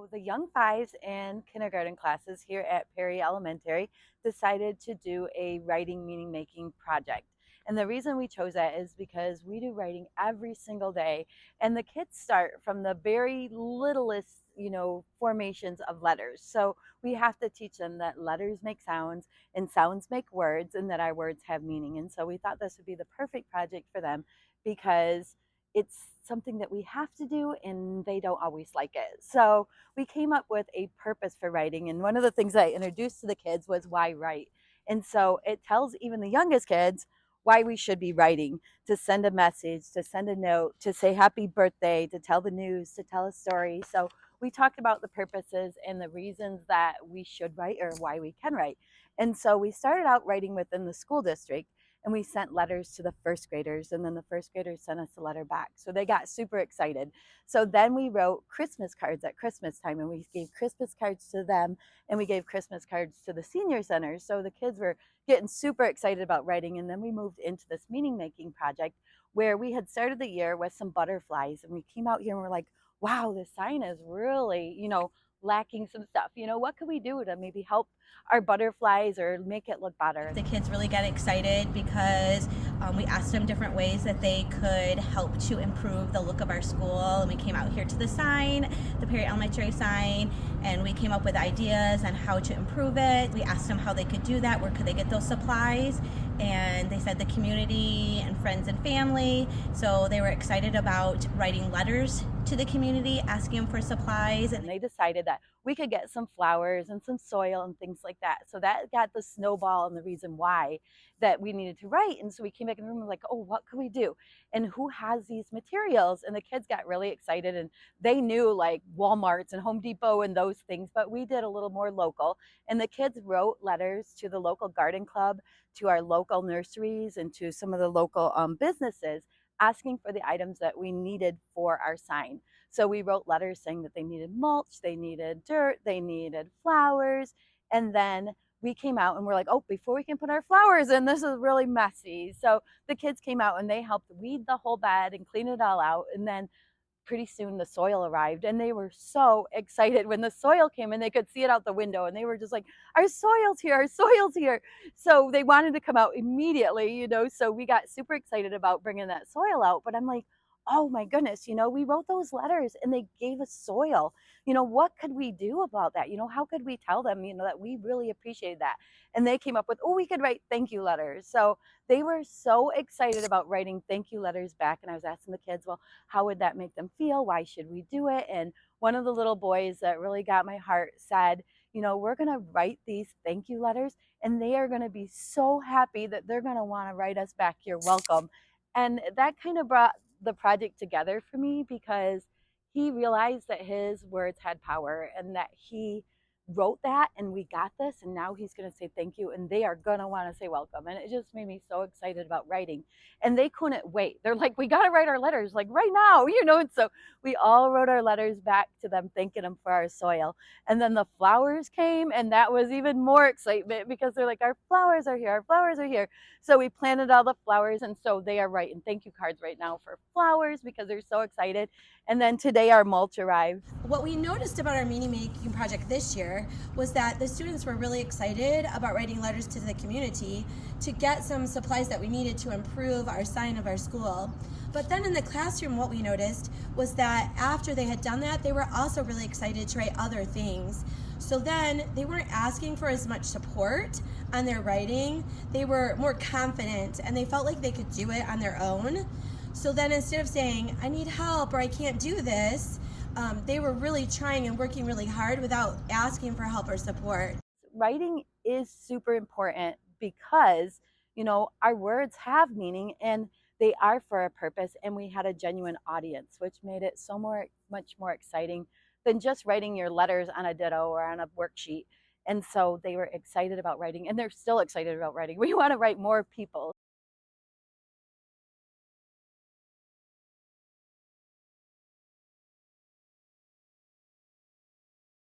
So the young fives and kindergarten classes here at Perry Elementary decided to do a writing meaning making project. And the reason we chose that is because we do writing every single day, and the kids start from the very littlest, formations of letters. So we have to teach them that letters make sounds and sounds make words, and that our words have meaning. And so we thought this would be the perfect project for them because it's something that we have to do and they don't always like it. So we came up with a purpose for writing. And one of the things I introduced to the kids was why write. And so it tells even the youngest kids why we should be writing, to send a message, to send a note, to say happy birthday, to tell the news, to tell a story. So we talked about the purposes and the reasons that we should write or why we can write. And so we started out writing within the school district, and we sent letters to the first graders, and then the first graders sent us a letter back, so they got super excited. So then we wrote Christmas cards at Christmas time, and we gave Christmas cards to them, and we gave Christmas cards to the senior centers. So the kids were getting super excited about writing. And then we moved into this meaning making project where we had started the year with some butterflies, and we came out here and we're like, wow, this sign is really, lacking some stuff. What could we do to maybe help our butterflies or make it look better? The kids really got excited because we asked them different ways that they could help to improve the look of our school. And we came out here to the sign, the Perry Elementary sign, and we came up with ideas on how to improve it. We asked them how they could do that, where could they get those supplies, and they said the community and friends and family. So they were excited about writing letters to the community, asking them for supplies. And they decided that we could get some flowers and some soil and things like that. So that got the snowball and the reason why that we needed to write. And so we came back in the room and were like, oh, what could we do? And who has these materials? And the kids got really excited, and they knew like Walmart's and Home Depot and those things, but we did a little more local. And the kids wrote letters to the local garden club, to our local nurseries, and to some of the local businesses, asking for the items that we needed for our sign. So we wrote letters saying that they needed mulch, they needed dirt, they needed flowers. And then we came out and we're like, oh, before we can put our flowers in, this is really messy. So the kids came out and they helped weed the whole bed and clean it all out. And then pretty soon the soil arrived, and they were so excited when the soil came and they could see it out the window, and they were just like, our soil's here, our soil's here. So they wanted to come out immediately, so we got super excited about bringing that soil out. But I'm like, oh my goodness, we wrote those letters and they gave us soil. What could we do about that? How could we tell them, that we really appreciate that? And they came up with, oh, we could write thank you letters. So they were so excited about writing thank you letters back. And I was asking the kids, well, how would that make them feel? Why should we do it? And one of the little boys that really got my heart said, we're going to write these thank you letters, and they are going to be so happy that they're going to want to write us back, you're welcome. And that kind of brought the project together for me, because he realized that his words had power and that he wrote that and we got this, and now he's going to say thank you and they are going to want to say welcome. And it just made me so excited about writing, and they couldn't wait. They're like, we got to write our letters like right now, and so we all wrote our letters back to them, thanking them for our soil. And then the flowers came, and that was even more excitement, because they're like, our flowers are here, our flowers are here. So we planted all the flowers, and so they are writing thank you cards right now for flowers because they're so excited. And then today our mulch arrived. What we noticed about our meaning making project this year was that the students were really excited about writing letters to the community to get some supplies that we needed to improve our sign of our school. But then in the classroom, what we noticed was that after they had done that, they were also really excited to write other things. So then they weren't asking for as much support on their writing. They were more confident and they felt like they could do it on their own. So then instead of saying, I need help or I can't do this, they were really trying and working really hard without asking for help or support. Writing is super important because, our words have meaning and they are for a purpose, and we had a genuine audience, which made it so much more exciting than just writing your letters on a ditto or on a worksheet. And so they were excited about writing, and they're still excited about writing. We want to write more people.